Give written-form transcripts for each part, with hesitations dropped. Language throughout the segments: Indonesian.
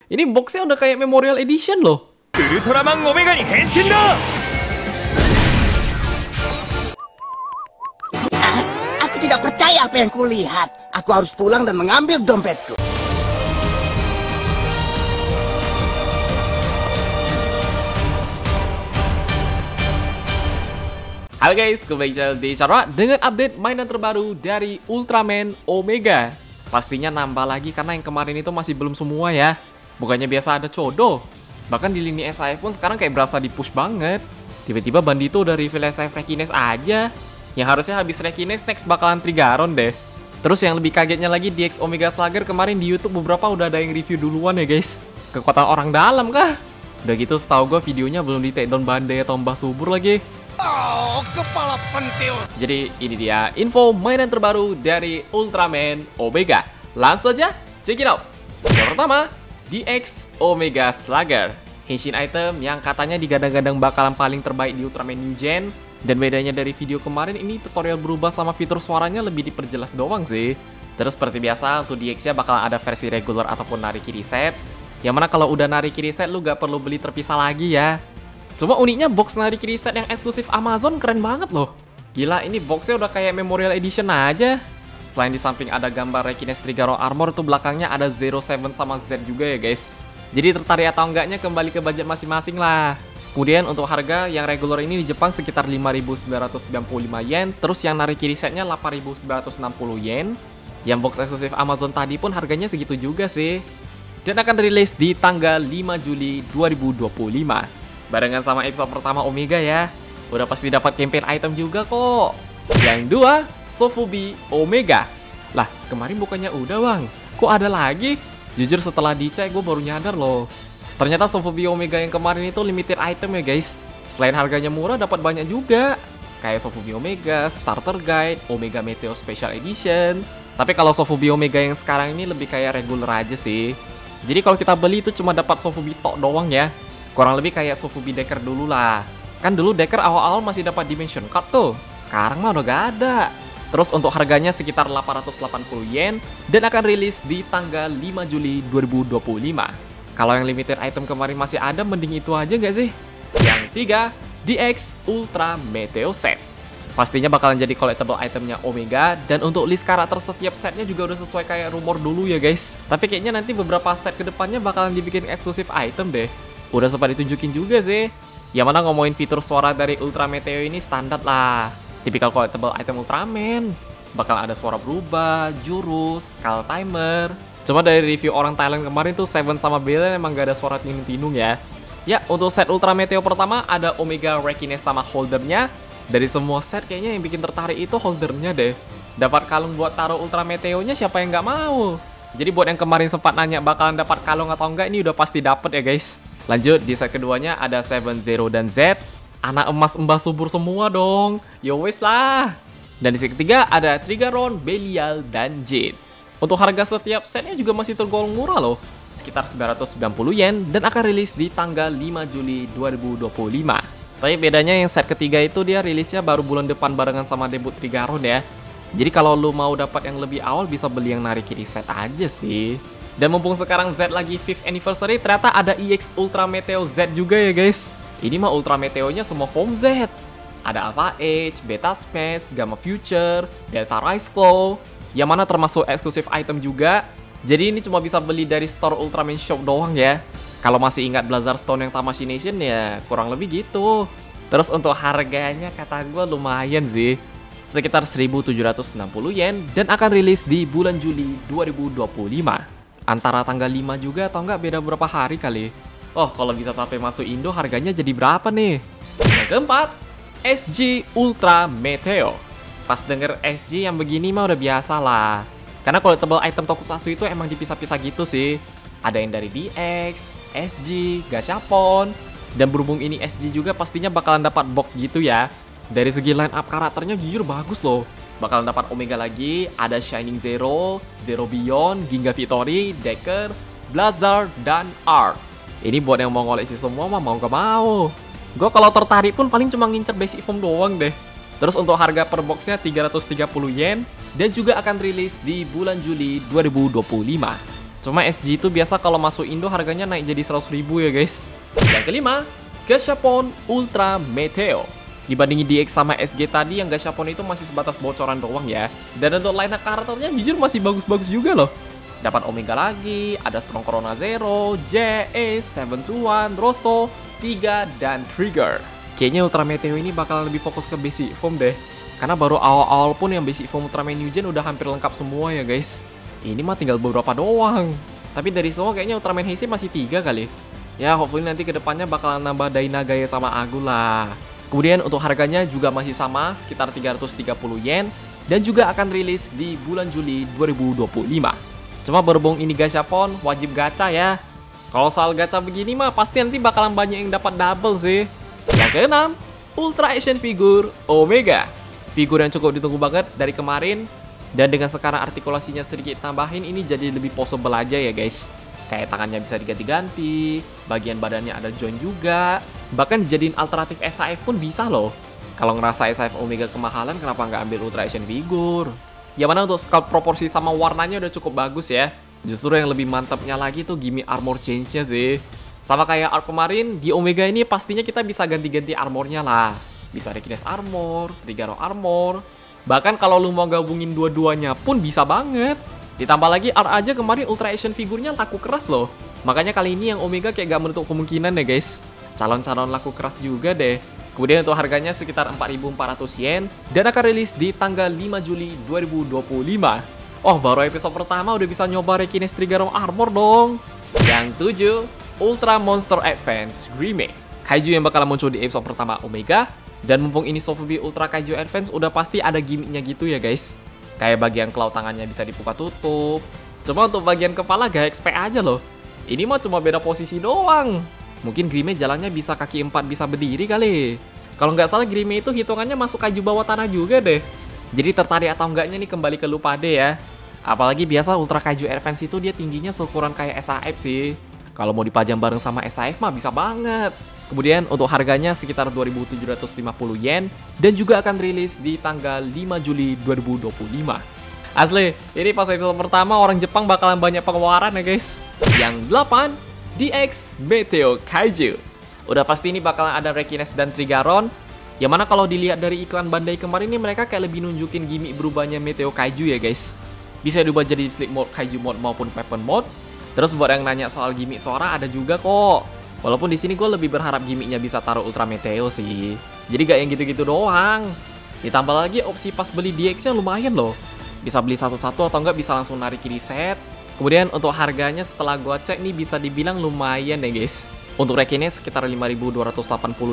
Ini boxnya udah kayak Memorial Edition loh. Ultraman Omega ni henshin da! Aku tidak percaya apa yang kulihat. Aku harus pulang dan mengambil dompetku. Halo guys, kembali di channel dengan update mainan terbaru dari Ultraman Omega. Pastinya nambah lagi karena yang kemarin itu masih belum semua ya. Bukannya biasa ada codo. Bahkan di lini SAF pun sekarang kayak berasa di push banget. Tiba-tiba Bandito udah reveal SAF Rekines aja. Yang harusnya habis Rekines next bakalan Trigaron deh. Terus yang lebih kagetnya lagi DX Omega Slugger kemarin di YouTube beberapa udah ada yang review duluan ya guys. Kekuatan orang dalam kah? Udah gitu setahu gue videonya belum di take down Bandai atau Mbah Subur lagi. Oh, kepala pentil. Jadi ini dia info mainan terbaru dari Ultraman Omega. Langsung aja check it out. Yang pertama, DX Omega Slugger, Henshin item yang katanya digadang-gadang bakalan paling terbaik di Ultraman New Gen. Dan bedanya dari video kemarin ini tutorial berubah sama fitur suaranya lebih diperjelas doang sih. Terus seperti biasa untuk DX-nya bakalan ada versi regular ataupun Nariki reset. Yang mana kalau udah Nariki reset lu gak perlu beli terpisah lagi ya. Cuma uniknya box Nariki reset yang eksklusif Amazon keren banget loh. Gila, ini boxnya udah kayak Memorial Edition aja. Selain di samping ada gambar Rekines Trigaro Armor, tuh belakangnya ada 07 sama Z juga ya guys. Jadi tertarik atau enggaknya kembali ke budget masing-masing lah. Kemudian untuk harga yang regular ini di Jepang sekitar 5.995 yen. Terus yang Nariki resetnya 8.960 yen. Yang box eksklusif Amazon tadi pun harganya segitu juga sih. Dan akan rilis di tanggal 5 Juli 2025. Barengan sama episode pertama Omega ya. Udah pasti dapat campaign item juga kok. Yang kedua, Sofubi Omega. Lah, kemarin bukannya udah bang? Kok ada lagi? Jujur setelah dicek gue baru nyadar loh. Ternyata Sofubi Omega yang kemarin itu limited item ya guys. Selain harganya murah dapat banyak juga. Kayak Sofubi Omega, Starter Guide, Omega Meteor Special Edition. Tapi kalau Sofubi Omega yang sekarang ini lebih kayak regular aja sih. Jadi kalau kita beli itu cuma dapat Sofubi tok doang ya. Kurang lebih kayak Sofubi Decker dulu lah. Kan dulu Decker awal-awal masih dapat Dimension Card tuh. Sekarang mah udah gak ada. Terus untuk harganya sekitar 880 yen. Dan akan rilis di tanggal 5 Juli 2025. Kalau yang limited item kemarin masih ada, mending itu aja gak sih? Yang ketiga, DX Ultra Meteo Set. Pastinya bakalan jadi collectible itemnya Omega. Dan untuk list karakter setiap setnya juga udah sesuai kayak rumor dulu ya guys. Tapi kayaknya nanti beberapa set kedepannya bakalan dibikin eksklusif item deh. Udah sempat ditunjukin juga sih. Yang mana ngomongin fitur suara dari Ultra Meteo ini standar lah. Tipikal collectible item Ultraman. Bakal ada suara berubah, jurus, call timer. Cuma dari review orang Thailand kemarin tuh Seven sama Belen emang gak ada suara tinung-tinung ya. Ya, untuk set Ultra Meteo pertama ada Omega Rekines sama holdernya. Dari semua set kayaknya yang bikin tertarik itu holdernya deh. Dapat kalung buat taruh Ultra Meteonya siapa yang gak mau? Jadi buat yang kemarin sempat nanya bakalan dapat kalung atau enggak, ini udah pasti dapet ya guys. Lanjut, di set keduanya ada 70 dan Z. Anak emas Mbah Subur semua dong. Yo wes lah. Dan di set ketiga ada Trigaron, Belial, dan Jade. Untuk harga setiap setnya juga masih tergolong murah loh. Sekitar 990 yen dan akan rilis di tanggal 5 Juli 2025. Tapi bedanya yang set ketiga itu dia rilisnya baru bulan depan barengan sama debut Trigaron ya. Jadi kalau lu mau dapat yang lebih awal bisa beli yang Nariki reset aja sih. Dan mumpung sekarang Z lagi 5th anniversary, ternyata ada EX Ultra Meteo Z juga ya guys. Ini mah Ultra Meteonya semua form Z. Ada Alpha Age, Beta Smash, Gamma Future, Delta Rise Claw, yang mana termasuk eksklusif item juga. Jadi ini cuma bisa beli dari store Ultraman Shop doang ya. Kalau masih ingat Blazar Stone yang Tamashii Nation ya kurang lebih gitu. Terus untuk harganya kata gue lumayan sih. Sekitar 1.760 yen dan akan rilis di bulan Juli 2025. Antara tanggal 5 juga atau enggak beda berapa hari kali. Oh, kalau bisa sampai masuk Indo harganya jadi berapa nih? Yang keempat, SG Ultra Meteo. Pas denger SG yang begini mah udah biasa lah. Karena collectible item tokusatsu itu emang dipisah-pisah gitu sih. Ada yang dari DX, SG, Gashapon. Dan berhubung ini SG juga pastinya bakalan dapat box gitu ya. Dari segi line up karakternya jujur bagus loh. Bakalan dapat Omega lagi, ada Shining Zero, Zero Beyond, Ginga Victory, Decker, Blazar, dan Art. Ini buat yang mau ngoleksi semua mah mau gak mau. Gue kalau tertarik pun paling cuma ngincer basic form doang deh. Terus untuk harga per boxnya 330 yen dan juga akan rilis di bulan Juli 2025. Cuma SG itu biasa kalau masuk Indo harganya naik jadi 100.000 ya guys. Yang kelima, Gashapon Ultra Meteo. Dibandingin DX sama SG tadi, yang Gashapon itu masih sebatas bocoran doang ya. Dan untuk line up karakternya jujur masih bagus-bagus juga loh. Dapat Omega lagi, ada Strong Corona Zero, J, Ace, 721, Rosso, 3, dan Trigger. Kayaknya Ultra Meteo ini bakal lebih fokus ke basic form deh. Karena baru awal-awal pun yang basic form Ultraman New Gen udah hampir lengkap semua ya guys. Ini mah tinggal beberapa doang. Tapi dari semua kayaknya Ultraman Heisei masih 3 kali. Ya hopefully nanti kedepannya bakalan nambah Dainagaya sama Agu lah. Kemudian untuk harganya juga masih sama, sekitar 330 yen. Dan juga akan rilis di bulan Juli 2025. Cuma berhubung ini Gashapon, wajib gacha ya. Kalau soal gacha begini mah pasti nanti bakalan banyak yang dapat double sih. Yang keenam, Ultra Action Figure Omega. Figur yang cukup ditunggu banget dari kemarin. Dan dengan sekarang artikulasinya sedikit tambahin, ini jadi lebih possible aja ya guys. Kayak tangannya bisa diganti-ganti, bagian badannya ada joint juga. Bahkan dijadiin alternatif SAF pun bisa loh. Kalau ngerasa SAF Omega kemahalan, kenapa nggak ambil Ultra Action Figure? Yang mana untuk sculpt proporsi sama warnanya udah cukup bagus ya. Justru yang lebih mantapnya lagi tuh gimmick armor change-nya sih. Sama kayak arc kemarin, di Omega ini pastinya kita bisa ganti-ganti armornya lah. Bisa Rekinesis Armor, Trigger Armor. Bahkan kalau lu mau gabungin dua-duanya pun bisa banget. Ditambah lagi art aja kemarin Ultra Action figurnya laku keras loh. Makanya kali ini yang Omega kayak gak menutup kemungkinan ya guys. Calon-calon laku keras juga deh. Kemudian untuk harganya sekitar 4.400 yen. Dan akan rilis di tanggal 5 Juli 2025. Oh baru episode pertama udah bisa nyoba Rekinesis Trigger Armor dong. Yang 7, Ultra Monster Advance Remake. Kaiju yang bakal muncul di episode pertama Omega. Dan mumpung ini Sofubi Ultra Kaiju Advance udah pasti ada gimmicknya gitu ya guys. Kayak bagian claw tangannya bisa dibuka tutup. Cuma untuk bagian kepala gak XP aja loh. Ini mah cuma beda posisi doang. Mungkin Grime jalannya bisa kaki 4 bisa berdiri kali. Kalau nggak salah Grime itu hitungannya masuk kaiju bawah tanah juga deh. Jadi tertarik atau enggaknya nih kembali ke lu pade ya. Apalagi biasa Ultra Kaiju Advance itu dia tingginya seukuran kayak SAF sih. Kalau mau dipajang bareng sama SAF mah bisa banget. Kemudian untuk harganya sekitar 2.750 yen dan juga akan rilis di tanggal 5 Juli 2025. Asli, ini pas episode pertama orang Jepang bakalan banyak pengeluaran ya guys. Yang 8, DX Meteo Kaiju. Udah pasti ini bakalan ada Rekinesis dan Trigaron. Yang mana kalau dilihat dari iklan Bandai kemarin ini mereka kayak lebih nunjukin gimmick berubahnya Meteo Kaiju ya guys. Bisa diubah jadi Sleep Mode, Kaiju Mode maupun Weapon Mode. Terus buat yang nanya soal gimmick suara ada juga kok. Walaupun di sini gue lebih berharap gimmicknya bisa taruh Ultra Meteo sih. Jadi gak yang gitu-gitu doang. Ditambah lagi opsi pas beli DX-nya lumayan loh. Bisa beli satu-satu atau enggak bisa langsung narik kiri set. Kemudian untuk harganya setelah gue cek nih bisa dibilang lumayan ya guys. Untuk Rekinesis sekitar 5.280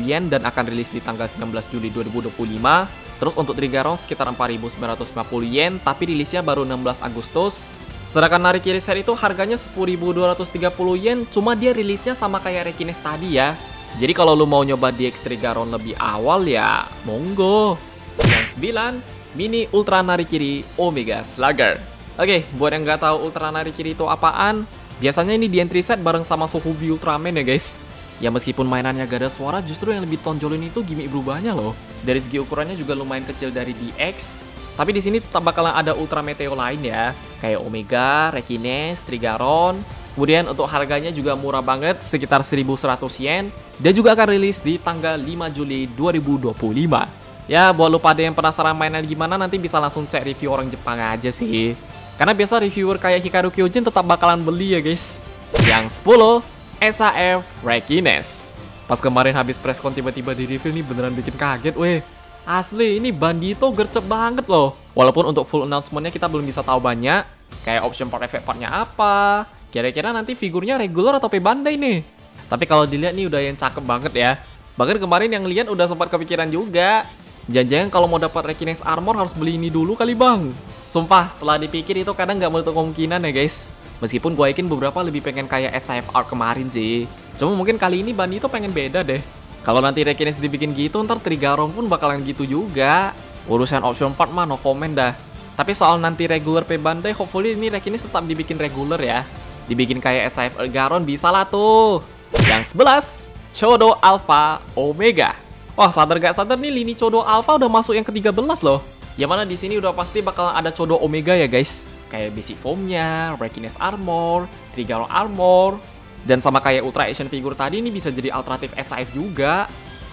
yen dan akan rilis di tanggal 19 Juli 2025. Terus untuk Trigaron sekitar 4.950 yen tapi rilisnya baru 16 Agustus. Sedangkan narik kiri set itu harganya 10.230 yen, cuma dia rilisnya sama kayak Rekinesis tadi ya. Jadi kalau lu mau nyoba DX Trigaron lebih awal ya, monggo. Yang 9, Mini Ultra Narikiri Omega Slugger. Oke, buat yang nggak tahu Ultra Narikiri itu apaan, biasanya ini di entry set bareng sama Sofubi Ultraman ya guys. Ya meskipun mainannya gak ada suara, justru yang lebih tonjolin itu gimmick berubahnya loh. Dari segi ukurannya juga lumayan kecil dari DX. Tapi di sini tetap bakalan ada Ultra Meteo lain ya, kayak Omega, Rekinesis, Trigaron. Kemudian untuk harganya juga murah banget, sekitar 1.100 yen. Dan juga akan rilis di tanggal 5 Juli 2025. Ya, buat lu pada yang penasaran mainan gimana, nanti bisa langsung cek review orang Jepang aja sih. Karena biasa reviewer kayak Hikaru Kyojin tetap bakalan beli ya guys. Yang 10, SAF Rekinesis. Pas kemarin habis presscon tiba-tiba di review nih beneran bikin kaget weh. Asli, ini Bandito gercep banget loh. Walaupun untuk full announcement-nya kita belum bisa tahu banyak. Kayak option part effect part-nya apa. Kira-kira nanti figurnya regular atau Bandai nih. Tapi kalau dilihat nih udah yang cakep banget ya. Bahkan kemarin yang lihat udah sempat kepikiran juga. Jangan-jangan kalau mau dapat Rekinesis Armor harus beli ini dulu kali bang. Sumpah, setelah dipikir itu kadang nggak menutup kemungkinan ya guys. Meskipun gue yakin beberapa lebih pengen kayak SAF Arc kemarin sih. Cuma mungkin kali ini Bandito pengen beda deh. Kalau nanti Rekinesis dibikin gitu, ntar Trigaron pun bakalan gitu juga. Urusan option part mah no comment dah. Tapi soal nanti regular Bandai, hopefully ini Rekinesis tetap dibikin regular ya. Dibikin kayak SAF Garon bisa lah tuh. Yang 11, Chodo Alpha Omega. Wah, sadar gak sadar nih lini Chodo Alpha udah masuk yang ke-13 loh. Yang mana di sini udah pasti bakalan ada Chodo Omega ya guys. Kayak basic formnya, Rekiness Armor, Trigger Armor, dan sama kayak Ultra Action Figure tadi ini bisa jadi alternatif SAF juga.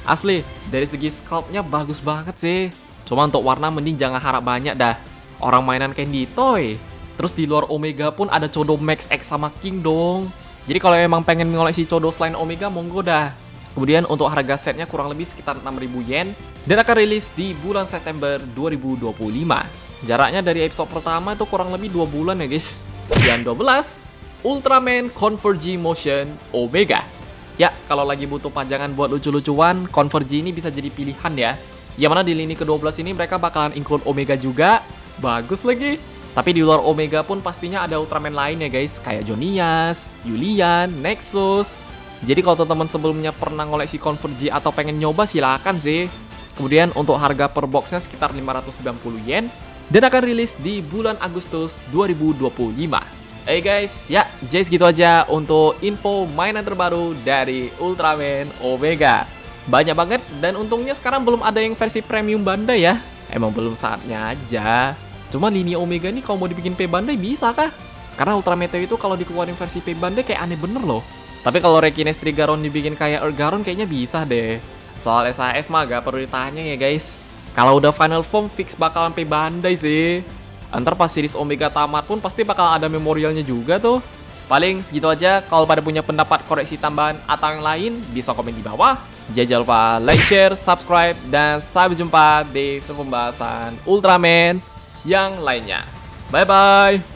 Asli, dari segi sculptnya bagus banget sih. Cuma untuk warna mending jangan harap banyak dah. Orang mainan Candy Toy. Terus di luar Omega pun ada Chodo Max X sama King dong. Jadi kalau emang pengen mengoleksi Chodo selain Omega, monggo dah. Kemudian untuk harga setnya kurang lebih sekitar 6.000 yen dan akan rilis di bulan September 2025. Jaraknya dari episode pertama itu kurang lebih 2 bulan ya guys. Dan 12, Ultraman Converge Motion Omega. Ya, kalau lagi butuh pajangan buat lucu-lucuan, Converge ini bisa jadi pilihan ya. Yang mana di lini ke-12 ini mereka bakalan include Omega juga. Bagus lagi. Tapi di luar Omega pun pastinya ada Ultraman lain ya guys, kayak Jonias, Julian, Nexus. Jadi kalau teman-teman sebelumnya pernah ngoleksi Converge atau pengen nyoba silakan sih. Kemudian untuk harga per boxnya sekitar 590 yen dan akan rilis di bulan Agustus 2025. Guys, ya jadi segitu aja untuk info mainan terbaru dari Ultraman Omega. Banyak banget dan untungnya sekarang belum ada yang versi premium Bandai ya. Emang belum saatnya aja. Cuma lini Omega ini kalau mau dibikin P Bandai bisa kah? Karena Ultra Meteo itu kalau dikeluarin versi P Bandai kayak aneh bener loh. Tapi kalau Rekiness Trigaron dibikin kayak Ergaron kayaknya bisa deh. Soal SAF mah gak perlu ditanya ya guys. Kalau udah final form fix bakalan P Bandai sih. Ntar pas series Omega tamat pun pasti bakal ada memorialnya juga tuh. Paling segitu aja. Kalau pada punya pendapat, koreksi tambahan atau yang lain bisa komen di bawah. Jangan lupa like, share, subscribe, dan sampai jumpa di pembahasan Ultraman yang lainnya. Bye-bye!